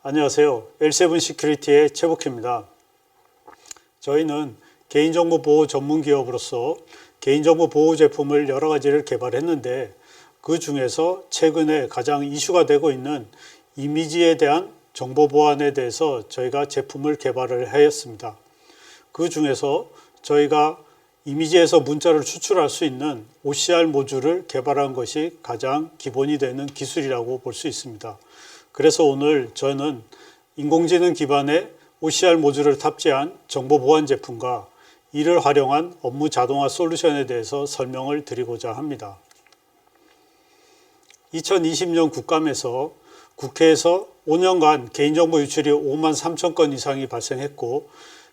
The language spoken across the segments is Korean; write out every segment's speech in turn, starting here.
안녕하세요. L7 시큐리티의 최복희입니다. 저희는 개인정보 보호 전문 기업으로서 개인정보 보호 제품을 여러 가지를 개발했는데 그 중에서 최근에 가장 이슈가 되고 있는 이미지에 대한 정보 보안에 대해서 저희가 제품을 개발을 하였습니다. 그 중에서 저희가 이미지에서 문자를 추출할 수 있는 OCR 모듈을 개발한 것이 가장 기본이 되는 기술이라고 볼 수 있습니다. 그래서 오늘 저는 인공지능 기반의 OCR 모듈을 탑재한 정보 보안 제품과 이를 활용한 업무 자동화 솔루션에 대해서 설명을 드리고자 합니다. 2020년 국감에서 국회에서 5년간 개인정보 유출이 5만 3천 건 이상이 발생했고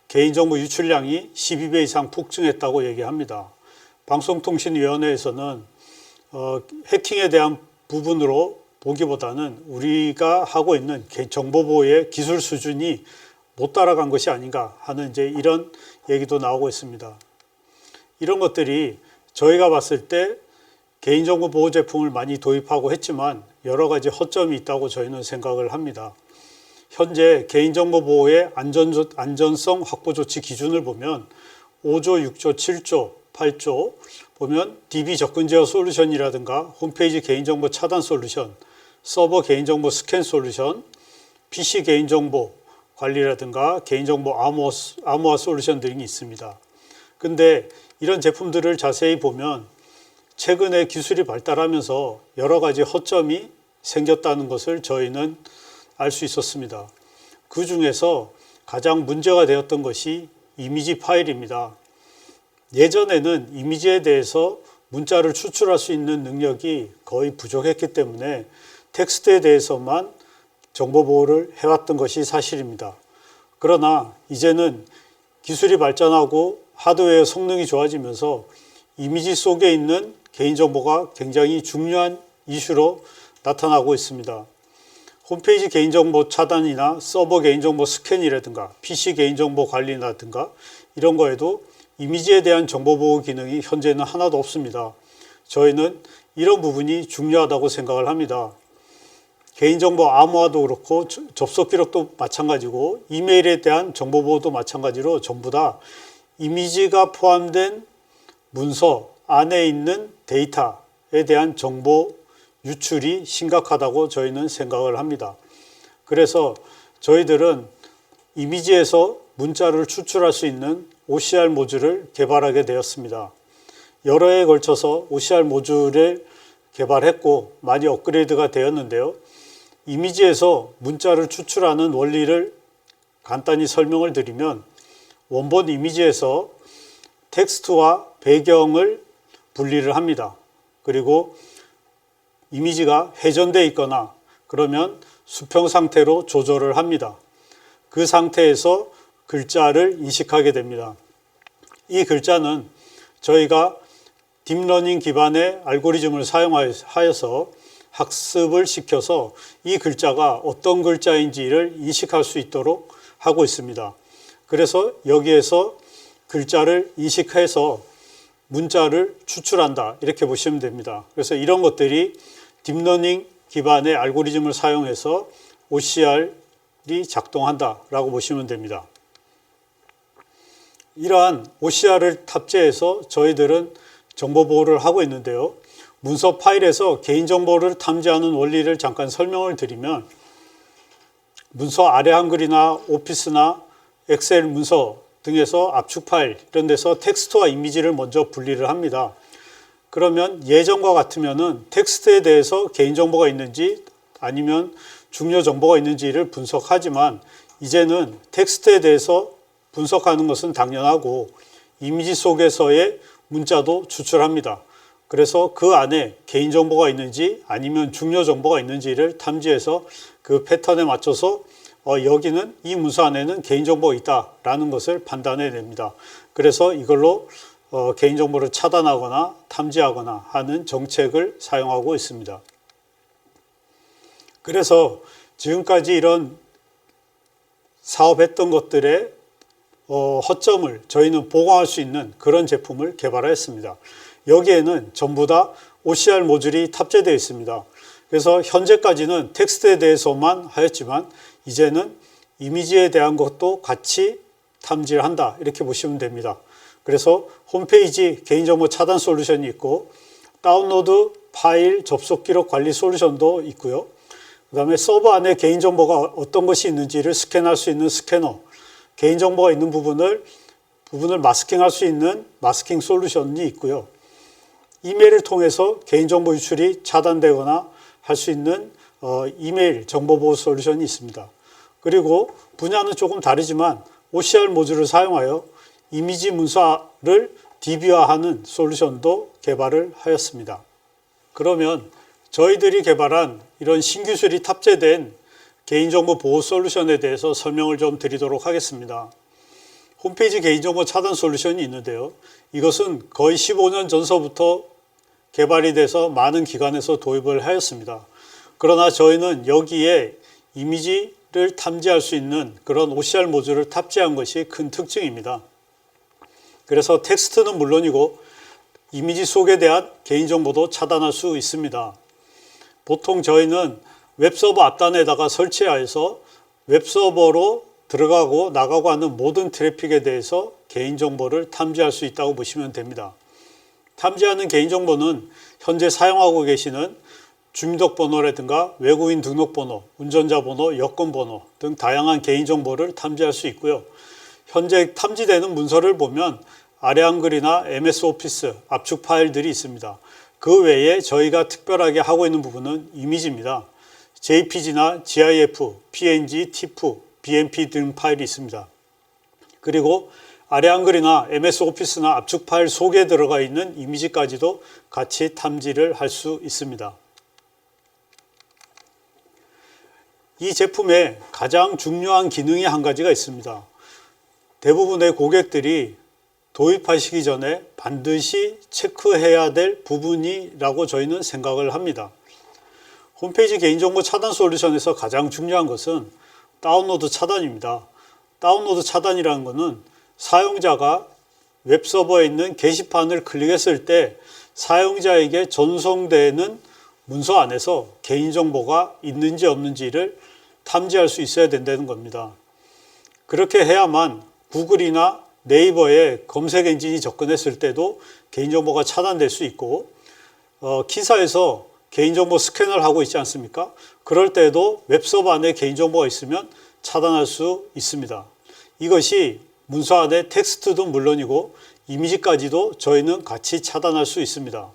개인정보 유출량이 12배 이상 폭증했다고 얘기합니다. 방송통신위원회에서는 해킹에 대한 부분으로 보기보다는 우리가 하고 있는 정보보호의 기술 수준이 못 따라간 것이 아닌가 하는 이런 얘기도 나오고 있습니다. 이런 것들이 저희가 봤을 때 개인정보 보호 제품을 많이 도입하고 했지만 여러 가지 허점이 있다고 저희는 생각을 합니다. 현재 개인정보 보호의 안전성 확보 조치 기준을 보면 5조, 6조, 7조, 8조 보면 DB 접근 제어 솔루션이라든가 홈페이지 개인정보 차단 솔루션, 서버 개인정보 스캔 솔루션, PC 개인정보 관리라든가 개인정보 암호화 솔루션 등이 있습니다. 근데 이런 제품들을 자세히 보면 최근에 기술이 발달하면서 여러 가지 허점이 생겼다는 것을 저희는 알 수 있었습니다. 그 중에서 가장 문제가 되었던 것이 이미지 파일입니다. 예전에는 이미지에 대해서 문자를 추출할 수 있는 능력이 거의 부족했기 때문에 텍스트에 대해서만 정보 보호를 해왔던 것이 사실입니다. 그러나 이제는 기술이 발전하고 하드웨어 성능이 좋아지면서 이미지 속에 있는 개인정보가 굉장히 중요한 이슈로 나타나고 있습니다. 홈페이지 개인정보 차단이나 서버 개인정보 스캔이라든가 PC 개인정보 관리라든가 이런 거에도 이미지에 대한 정보보호 기능이 현재는 하나도 없습니다. 저희는 이런 부분이 중요하다고 생각을 합니다. 개인정보 암호화도 그렇고 접속 기록도 마찬가지고 이메일에 대한 정보보호도 마찬가지로 전부 다 이미지가 포함된 문서 안에 있는 데이터에 대한 정보 유출이 심각하다고 저희는 생각을 합니다. 그래서 저희들은 이미지에서 문자를 추출할 수 있는 OCR 모듈을 개발하게 되었습니다. 여러 해에 걸쳐서 OCR 모듈을 개발했고 많이 업그레이드가 되었는데요. 이미지에서 문자를 추출하는 원리를 간단히 설명을 드리면 원본 이미지에서 텍스트와 배경을 분리를 합니다. 그리고 이미지가 회전되어 있거나 그러면 수평 상태로 조절을 합니다. 그 상태에서 글자를 인식하게 됩니다. 이 글자는 저희가 딥러닝 기반의 알고리즘을 사용하여서 학습을 시켜서 이 글자가 어떤 글자인지를 인식할 수 있도록 하고 있습니다. 그래서 여기에서 글자를 인식해서 문자를 추출한다 이렇게 보시면 됩니다. 그래서 이런 것들이 딥러닝 기반의 알고리즘을 사용해서 OCR이 작동한다라고 보시면 됩니다. 이러한 OCR을 탑재해서 저희들은 정보 보호를 하고 있는데요. 문서 파일에서 개인정보를 탐지하는 원리를 잠깐 설명을 드리면 문서 아래 한글이나 오피스나 엑셀 문서 등에서 압축 파일 이런 데서 텍스트와 이미지를 먼저 분리를 합니다. 그러면 예전과 같으면은 텍스트에 대해서 개인정보가 있는지 아니면 중요 정보가 있는지를 분석하지만 이제는 텍스트에 대해서 분석하는 것은 당연하고 이미지 속에서의 문자도 추출합니다. 그래서 그 안에 개인정보가 있는지 아니면 중요 정보가 있는지를 탐지해서 그 패턴에 맞춰서 여기는 이 문서 안에는 개인정보가 있다라는 것을 판단해냅니다. 그래서 이걸로 개인정보를 차단하거나 탐지하거나 하는 정책을 사용하고 있습니다. 그래서 지금까지 이런 사업했던 것들의 허점을 저희는 보강할 수 있는 그런 제품을 개발하였습니다. 여기에는 전부 다 OCR 모듈이 탑재되어 있습니다. 그래서 현재까지는 텍스트에 대해서만 하였지만 이제는 이미지에 대한 것도 같이 탐지를 한다, 이렇게 보시면 됩니다. 그래서 홈페이지 개인정보 차단 솔루션이 있고, 다운로드 파일 접속 기록 관리 솔루션도 있고요. 그 다음에 서버 안에 개인정보가 어떤 것이 있는지를 스캔할 수 있는 스캐너, 개인정보가 있는 부분을 마스킹할 수 있는 마스킹 솔루션이 있고요. 이메일을 통해서 개인정보 유출이 차단되거나 할 수 있는 이메일 정보보호 솔루션이 있습니다. 그리고 분야는 조금 다르지만 OCR 모듈을 사용하여 이미지 문서를 DB화하는 솔루션도 개발을 하였습니다. 그러면 저희들이 개발한 이런 신기술이 탑재된 개인정보 보호 솔루션에 대해서 설명을 좀 드리도록 하겠습니다. 홈페이지 개인정보 차단 솔루션이 있는데요. 이것은 거의 15년 전서부터 개발이 돼서 많은 기관에서 도입을 하였습니다. 그러나 저희는 여기에 이미지를 탐지할 수 있는 그런 OCR 모듈을 탑재한 것이 큰 특징입니다. 그래서 텍스트는 물론이고 이미지 속에 대한 개인정보도 차단할 수 있습니다. 보통 저희는 웹서버 앞단에다가 설치하여서 웹서버로 들어가고 나가고 하는 모든 트래픽에 대해서 개인정보를 탐지할 수 있다고 보시면 됩니다. 탐지하는 개인정보는 현재 사용하고 계시는 주민등록번호라든가 외국인 등록번호, 운전자 번호, 여권 번호 등 다양한 개인정보를 탐지할 수 있고요. 현재 탐지되는 문서를 보면 아래 한글이나 MS 오피스, 압축 파일들이 있습니다. 그 외에 저희가 특별하게 하고 있는 부분은 이미지입니다. JPG나 GIF, PNG, TIFF, BMP 등 파일이 있습니다. 그리고 아래 한글이나 MS 오피스나 압축 파일 속에 들어가 있는 이미지까지도 같이 탐지를 할 수 있습니다. 이 제품에 가장 중요한 기능이 한 가지가 있습니다. 대부분의 고객들이 도입하시기 전에 반드시 체크해야 될 부분이라고 저희는 생각을 합니다. 홈페이지 개인정보 차단 솔루션에서 가장 중요한 것은 다운로드 차단입니다. 다운로드 차단이라는 것은 사용자가 웹서버에 있는 게시판을 클릭했을 때 사용자에게 전송되는 문서 안에서 개인정보가 있는지 없는지를 탐지할 수 있어야 된다는 겁니다. 그렇게 해야만 구글이나 네이버에 검색 엔진이 접근했을 때도 개인정보가 차단될 수 있고, 기사에서 개인정보 스캔을 하고 있지 않습니까? 그럴 때도 웹서버 안에 개인정보가 있으면 차단할 수 있습니다. 이것이 문서 안에 텍스트도 물론이고 이미지까지도 저희는 같이 차단할 수 있습니다.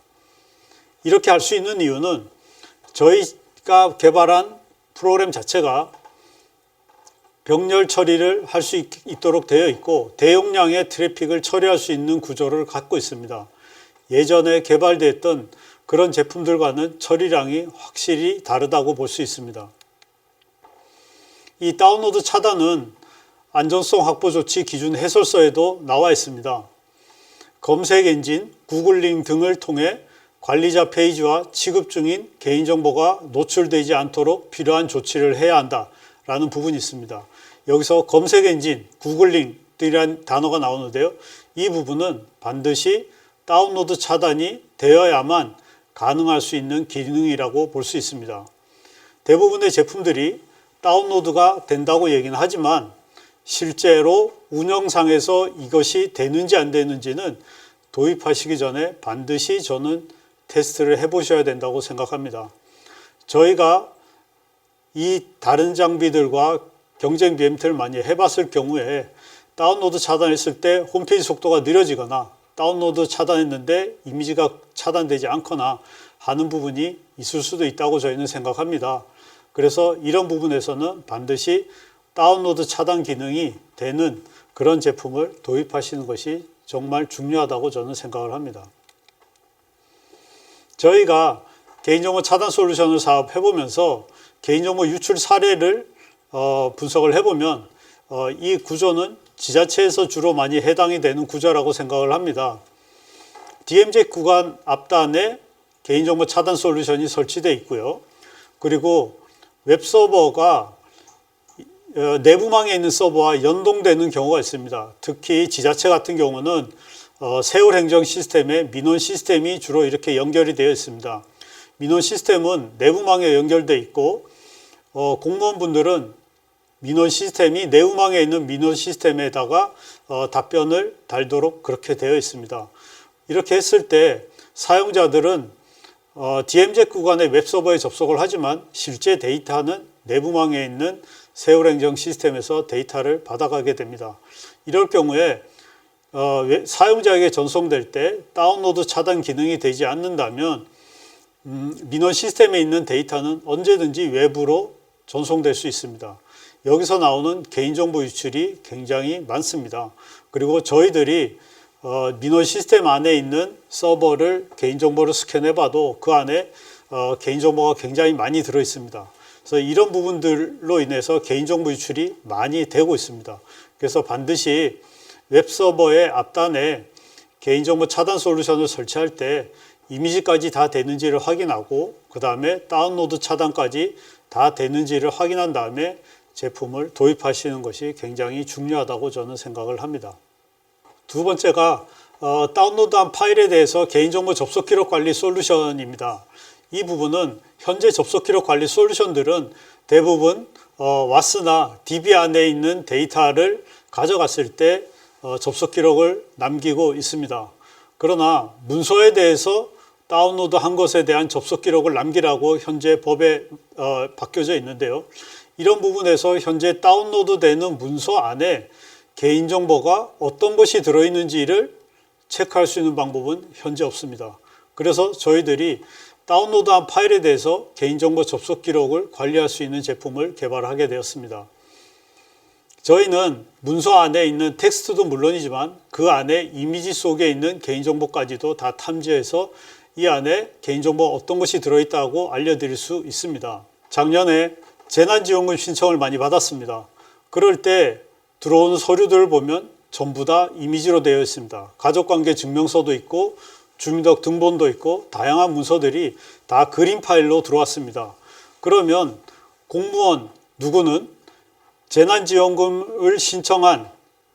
이렇게 할 수 있는 이유는 저희가 개발한 프로그램 자체가 병렬 처리를 할 수 있도록 되어 있고 대용량의 트래픽을 처리할 수 있는 구조를 갖고 있습니다. 예전에 개발됐던 그런 제품들과는 처리량이 확실히 다르다고 볼 수 있습니다. 이 다운로드 차단은 안전성 확보 조치 기준 해설서에도 나와 있습니다. 검색 엔진, 구글링 등을 통해 관리자 페이지와 취급 중인 개인정보가 노출되지 않도록 필요한 조치를 해야 한다라는 부분이 있습니다. 여기서 검색 엔진, 구글링이라는 단어가 나오는데요. 이 부분은 반드시 다운로드 차단이 되어야만 가능할 수 있는 기능이라고 볼 수 있습니다. 대부분의 제품들이 다운로드가 된다고 얘기는 하지만 실제로 운영상에서 이것이 되는지 안 되는지는 도입하시기 전에 반드시 저는 테스트를 해보셔야 된다고 생각합니다. 저희가 이 다른 장비들과 경쟁 BMT를 많이 해봤을 경우에 다운로드 차단했을 때 홈페이지 속도가 느려지거나 다운로드 차단했는데 이미지가 차단되지 않거나 하는 부분이 있을 수도 있다고 저희는 생각합니다. 그래서 이런 부분에서는 반드시 다운로드 차단 기능이 되는 그런 제품을 도입하시는 것이 정말 중요하다고 저는 생각을 합니다. 저희가 개인정보 차단 솔루션을 사업해보면서 개인정보 유출 사례를 분석을 해보면 이 구조는 지자체에서 주로 많이 해당이 되는 구조라고 생각을 합니다. DMZ 구간 앞단에 개인정보 차단 솔루션이 설치되어 있고요. 그리고 웹서버가 내부망에 있는 서버와 연동되는 경우가 있습니다. 특히 지자체 같은 경우는 세월행정 시스템에 민원 시스템이 주로 이렇게 연결이 되어 있습니다. 민원 시스템은 내부망에 연결되어 있고 공무원분들은 민원 시스템이 내부망에 있는 민원 시스템에다가 답변을 달도록 그렇게 되어 있습니다. 이렇게 했을 때 사용자들은 DMZ 구간의 웹서버에 접속을 하지만 실제 데이터는 내부망에 있는 세월행정 시스템에서 데이터를 받아가게 됩니다. 이럴 경우에 사용자에게 전송될 때 다운로드 차단 기능이 되지 않는다면 민원 시스템에 있는 데이터는 언제든지 외부로 전송될 수 있습니다. 여기서 나오는 개인정보 유출이 굉장히 많습니다. 그리고 저희들이 민원 시스템 안에 있는 서버를 개인정보를 스캔해 봐도 그 안에 개인정보가 굉장히 많이 들어 있습니다. 그래서 이런 부분들로 인해서 개인정보 유출이 많이 되고 있습니다. 그래서 반드시 웹서버의 앞단에 개인정보 차단 솔루션을 설치할 때 이미지까지 다 되는지를 확인하고 그 다음에 다운로드 차단까지 다 되는지를 확인한 다음에 제품을 도입하시는 것이 굉장히 중요하다고 저는 생각을 합니다. 두 번째가 다운로드한 파일에 대해서 개인정보 접속 기록 관리 솔루션입니다. 이 부분은 현재 접속 기록 관리 솔루션들은 대부분 와스나 DB 안에 있는 데이터를 가져갔을 때 접속 기록을 남기고 있습니다. 그러나 문서에 대해서 다운로드한 것에 대한 접속 기록을 남기라고 현재 법에 바뀌어져 있는데요. 이런 부분에서 현재 다운로드되는 문서 안에 개인정보가 어떤 것이 들어있는지를 체크할 수 있는 방법은 현재 없습니다. 그래서 저희들이 다운로드한 파일에 대해서 개인정보 접속 기록을 관리할 수 있는 제품을 개발하게 되었습니다. 저희는 문서 안에 있는 텍스트도 물론이지만 그 안에 이미지 속에 있는 개인정보까지도 다 탐지해서 이 안에 개인정보 어떤 것이 들어있다고 알려드릴 수 있습니다. 작년에 재난지원금 신청을 많이 받았습니다. 그럴 때 들어오는 서류들을 보면 전부 다 이미지로 되어 있습니다. 가족관계 증명서도 있고 주민등록 등본도 있고 다양한 문서들이 다 그림 파일로 들어왔습니다. 그러면 공무원 누구는 재난지원금을 신청한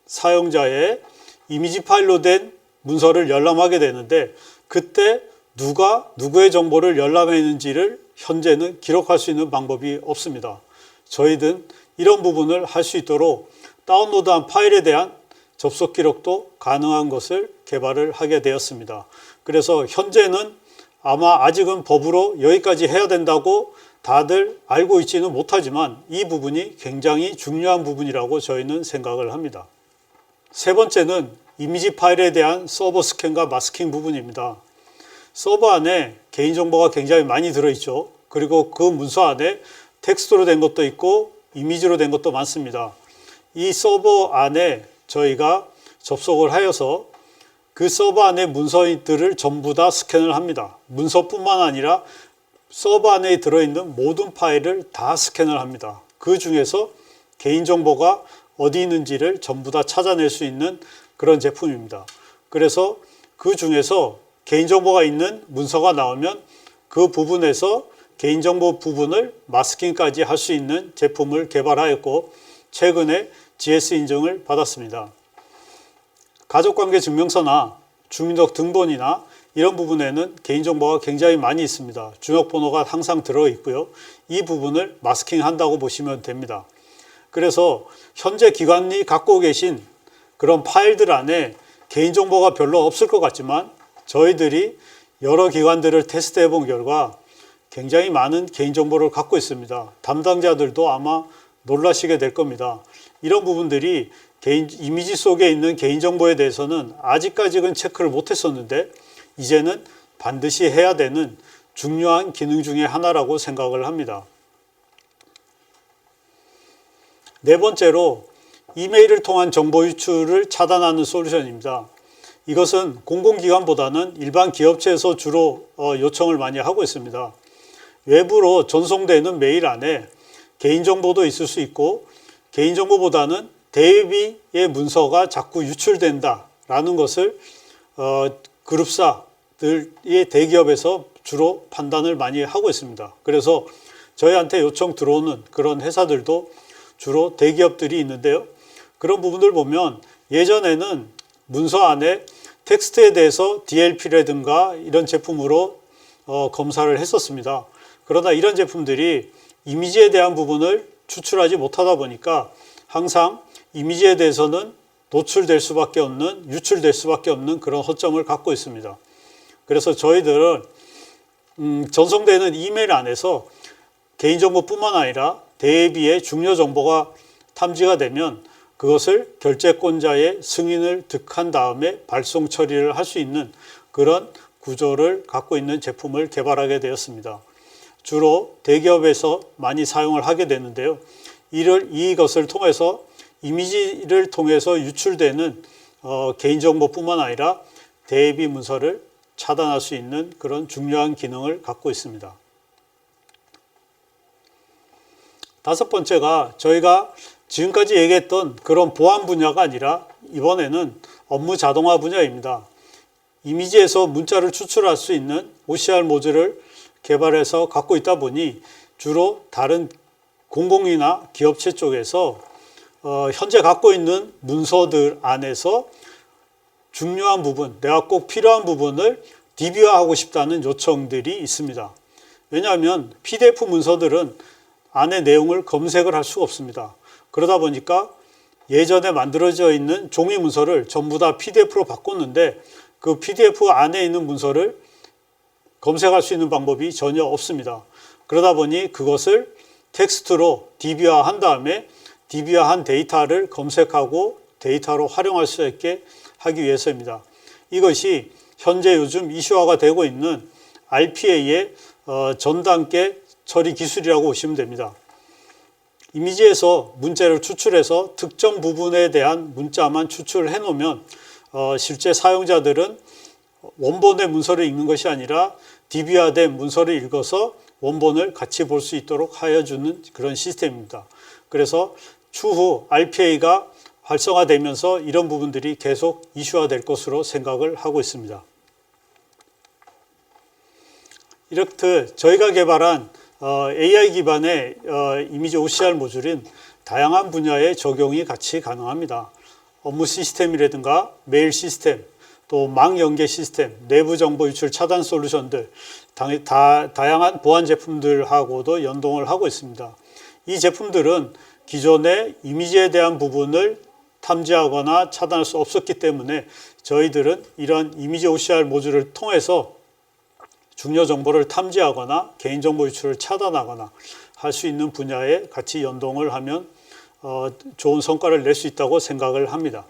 사용자의 이미지 파일로 된 문서를 열람하게 되는데 그때 누가 누구의 정보를 열람했는지를 현재는 기록할 수 있는 방법이 없습니다. 저희는 이런 부분을 할 수 있도록 다운로드한 파일에 대한 접속 기록도 가능한 것을 개발을 하게 되었습니다. 그래서 현재는 아마 아직은 법으로 여기까지 해야 된다고 다들 알고 있지는 못하지만 이 부분이 굉장히 중요한 부분이라고 저희는 생각을 합니다. 세 번째는 이미지 파일에 대한 서버 스캔과 마스킹 부분입니다. 서버 안에 개인정보가 굉장히 많이 들어있죠. 그리고 그 문서 안에 텍스트로 된 것도 있고 이미지로 된 것도 많습니다. 이 서버 안에 저희가 접속을 하여서 그 서버 안에 문서들을 전부 다 스캔을 합니다. 문서뿐만 아니라 서버 안에 들어있는 모든 파일을 다 스캔을 합니다. 그 중에서 개인정보가 어디 있는지를 전부 다 찾아낼 수 있는 그런 제품입니다. 그래서 그 중에서 개인정보가 있는 문서가 나오면 그 부분에서 개인정보 부분을 마스킹까지 할 수 있는 제품을 개발하였고 최근에 GS 인증을 받았습니다. 가족관계 증명서나 주민등록 등본이나 이런 부분에는 개인정보가 굉장히 많이 있습니다. 주민번호가 항상 들어있고요. 이 부분을 마스킹한다고 보시면 됩니다. 그래서 현재 기관이 갖고 계신 그런 파일들 안에 개인정보가 별로 없을 것 같지만 저희들이 여러 기관들을 테스트해 본 결과 굉장히 많은 개인정보를 갖고 있습니다. 담당자들도 아마 놀라시게 될 겁니다. 이런 부분들이 이미지 속에 있는 개인정보에 대해서는 아직까지는 체크를 못했었는데 이제는 반드시 해야 되는 중요한 기능 중에 하나라고 생각을 합니다. 네 번째로 이메일을 통한 정보 유출을 차단하는 솔루션입니다. 이것은 공공기관보다는 일반 기업체에서 주로 요청을 많이 하고 있습니다. 외부로 전송되는 메일 안에 개인정보도 있을 수 있고 개인정보보다는 대비의 문서가 자꾸 유출된다라는 것을 그룹사들의 대기업에서 주로 판단을 많이 하고 있습니다. 그래서 저희한테 요청 들어오는 그런 회사들도 주로 대기업들이 있는데요. 그런 부분들 보면 예전에는 문서 안에 텍스트에 대해서 DLP라든가 이런 제품으로 검사를 했었습니다. 그러나 이런 제품들이 이미지에 대한 부분을 추출하지 못하다 보니까 항상 이미지에 대해서는 노출될 수밖에 없는, 유출될 수밖에 없는 그런 허점을 갖고 있습니다. 그래서 저희들은 전송되는 이메일 안에서 개인정보뿐만 아니라 대비의 중요 정보가 탐지가 되면 그것을 결제권자의 승인을 득한 다음에 발송 처리를 할 수 있는 그런 구조를 갖고 있는 제품을 개발하게 되었습니다. 주로 대기업에서 많이 사용을 하게 되는데요. 이것을 통해서 이미지를 통해서 유출되는 개인정보뿐만 아니라 대비 문서를 차단할 수 있는 그런 중요한 기능을 갖고 있습니다. 다섯 번째가 저희가 지금까지 얘기했던 그런 보안 분야가 아니라 이번에는 업무 자동화 분야입니다. 이미지에서 문자를 추출할 수 있는 OCR 모듈을 개발해서 갖고 있다 보니 주로 다른 공공이나 기업체 쪽에서 현재 갖고 있는 문서들 안에서 중요한 부분, 내가 꼭 필요한 부분을 DB화하고 싶다는 요청들이 있습니다. 왜냐하면 PDF 문서들은 안에 내용을 검색을 할 수가 없습니다. 그러다 보니까 예전에 만들어져 있는 종이 문서를 전부 다 PDF로 바꿨는데 그 PDF 안에 있는 문서를 검색할 수 있는 방법이 전혀 없습니다. 그러다 보니 그것을 텍스트로 DB화한 다음에 DB화한 데이터를 검색하고 데이터로 활용할 수 있게 하기 위해서입니다. 이것이 현재 요즘 이슈화가 되고 있는 RPA의 전 단계 처리 기술이라고 보시면 됩니다. 이미지에서 문자를 추출해서 특정 부분에 대한 문자만 추출해 놓으면 실제 사용자들은 원본의 문서를 읽는 것이 아니라 DB화된 문서를 읽어서 원본을 같이 볼 수 있도록 하여 주는 그런 시스템입니다. 그래서 추후 RPA가 활성화되면서 이런 부분들이 계속 이슈화될 것으로 생각을 하고 있습니다. 이렇듯 저희가 개발한 AI 기반의 이미지 OCR 모듈은 다양한 분야에 적용이 같이 가능합니다. 업무 시스템이라든가 메일 시스템, 또 망 연계 시스템, 내부 정보 유출 차단 솔루션들, 다양한 보안 제품들하고도 연동을 하고 있습니다. 이 제품들은 기존의 이미지에 대한 부분을 탐지하거나 차단할 수 없었기 때문에 저희들은 이런 이미지 OCR 모듈을 통해서 중요 정보를 탐지하거나 개인정보 유출을 차단하거나 할 수 있는 분야에 같이 연동을 하면 좋은 성과를 낼 수 있다고 생각을 합니다.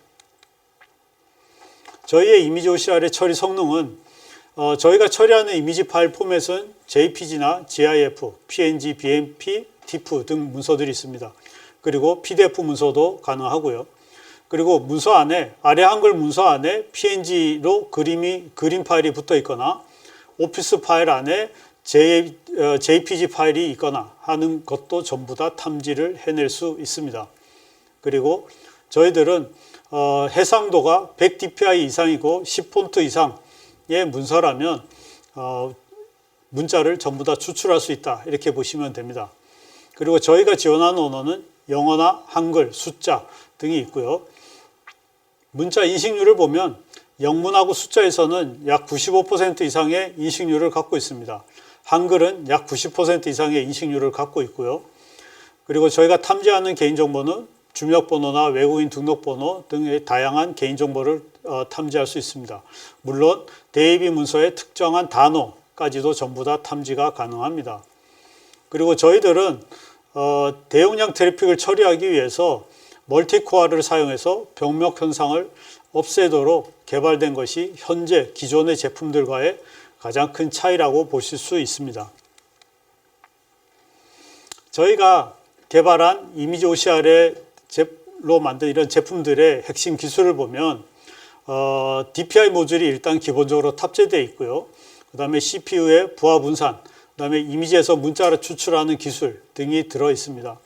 저희의 이미지 OCR의 처리 성능은 저희가 처리하는 이미지 파일 포맷은 JPG나 GIF, PNG, BMP, TIFF 등 문서들이 있습니다. 그리고 PDF 문서도 가능하고요. 그리고 문서 안에 아래 한글 문서 안에 PNG로 그림 파일이 붙어 있거나 오피스 파일 안에 JPG 파일이 있거나 하는 것도 전부 다 탐지를 해낼 수 있습니다. 그리고 저희들은 해상도가 100dpi 이상이고 10폰트 이상의 문서라면 문자를 전부 다 추출할 수 있다, 이렇게 보시면 됩니다. 그리고 저희가 지원하는 언어는 영어나 한글, 숫자 등이 있고요. 문자 인식률을 보면 영문하고 숫자에서는 약 95% 이상의 인식률을 갖고 있습니다. 한글은 약 90% 이상의 인식률을 갖고 있고요. 그리고 저희가 탐지하는 개인정보는 주민번호나 외국인 등록번호 등의 다양한 개인정보를 탐지할 수 있습니다. 물론 대입이 문서의 특정한 단어까지도 전부 다 탐지가 가능합니다. 그리고 저희들은 대용량 트래픽을 처리하기 위해서 멀티코어를 사용해서 병목 현상을 없애도록 개발된 것이 현재 기존의 제품들과의 가장 큰 차이라고 보실 수 있습니다. 저희가 개발한 이미지 OCR로 만든 이런 제품들의 핵심 기술을 보면 DPI 모듈이 일단 기본적으로 탑재되어 있고요. 그 다음에 CPU의 부하 분산, 그 다음에 이미지에서 문자를 추출하는 기술 등이 들어 있습니다.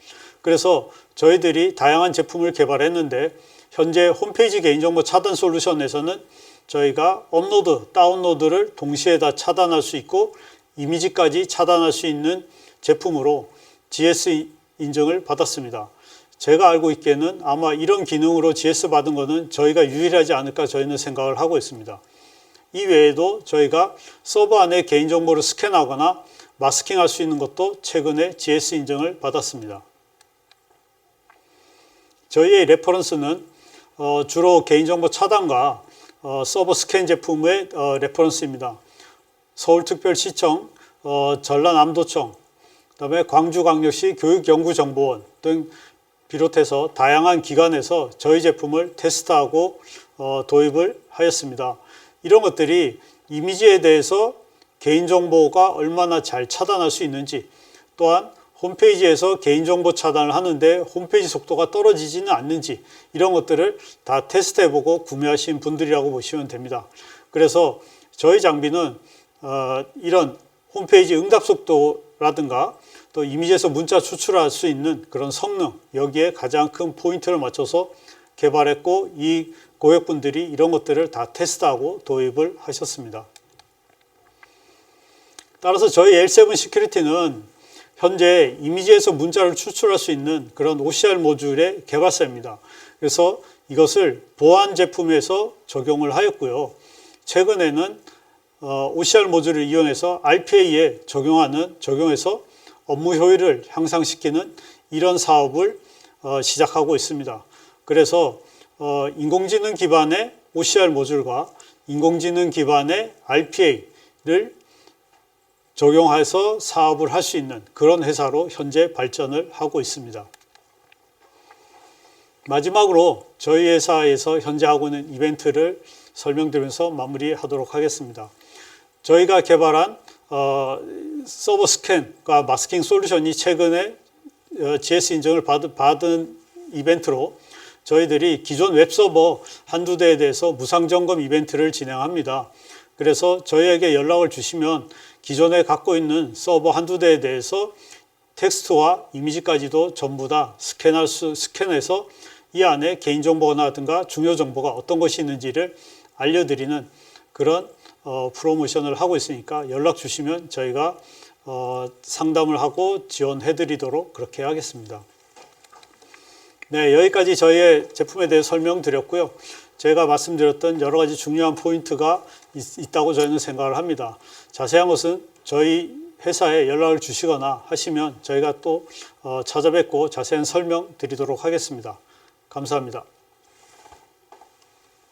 그래서 저희들이 다양한 제품을 개발했는데 현재 홈페이지 개인정보 차단 솔루션에서는 저희가 업로드, 다운로드를 동시에 다 차단할 수 있고 이미지까지 차단할 수 있는 제품으로 GS 인증을 받았습니다. 제가 알고 있기에는 아마 이런 기능으로 GS 받은 것은 저희가 유일하지 않을까 저희는 생각을 하고 있습니다. 이 외에도 저희가 서버 안에 개인정보를 스캔하거나 마스킹할 수 있는 것도 최근에 GS 인증을 받았습니다. 저희의 레퍼런스는 주로 개인정보 차단과 서버 스캔 제품의 레퍼런스입니다. 서울특별시청, 전라남도청, 그다음에 광주광역시 교육연구정보원 등 비롯해서 다양한 기관에서 저희 제품을 테스트하고 도입을 하였습니다. 이런 것들이 이미지에 대해서 개인정보가 얼마나 잘 차단할 수 있는지, 또한 홈페이지에서 개인정보 차단을 하는데 홈페이지 속도가 떨어지지는 않는지, 이런 것들을 다 테스트해보고 구매하신 분들이라고 보시면 됩니다. 그래서 저희 장비는 이런 홈페이지 응답 속도라든가 또 이미지에서 문자 추출할 수 있는 그런 성능, 여기에 가장 큰 포인트를 맞춰서 개발했고, 이 고객분들이 이런 것들을 다 테스트하고 도입을 하셨습니다. 따라서 저희 L7 시큐리티는 현재 이미지에서 문자를 추출할 수 있는 그런 OCR 모듈의 개발사입니다. 그래서 이것을 보안 제품에서 적용을 하였고요. 최근에는 OCR 모듈을 이용해서 RPA에 적용해서 업무 효율을 향상시키는 이런 사업을 시작하고 있습니다. 그래서 인공지능 기반의 OCR 모듈과 인공지능 기반의 RPA를 적용해서 사업을 할 수 있는 그런 회사로 현재 발전을 하고 있습니다. 마지막으로 저희 회사에서 현재 하고 있는 이벤트를 설명드리면서 마무리하도록 하겠습니다. 저희가 개발한 서버 스캔과 마스킹 솔루션이 최근에 GS 인증을 받은 이벤트로 저희들이 기존 웹서버 한두 대에 대해서 무상 점검 이벤트를 진행합니다. 그래서 저희에게 연락을 주시면 기존에 갖고 있는 서버 한두 대에 대해서 텍스트와 이미지까지도 전부 다 스캔해서 이 안에 개인정보라든가 중요 정보가 어떤 것이 있는지를 알려드리는 그런 프로모션을 하고 있으니까 연락 주시면 저희가 상담을 하고 지원해 드리도록 그렇게 하겠습니다. 네, 여기까지 저희의 제품에 대해 설명드렸고요. 제가 말씀드렸던 여러 가지 중요한 포인트가 있다고 저희는 생각을 합니다. 자세한 것은 저희 회사에 연락을 주시거나 하시면 저희가 또 찾아뵙고 자세한 설명 드리도록 하겠습니다. 감사합니다.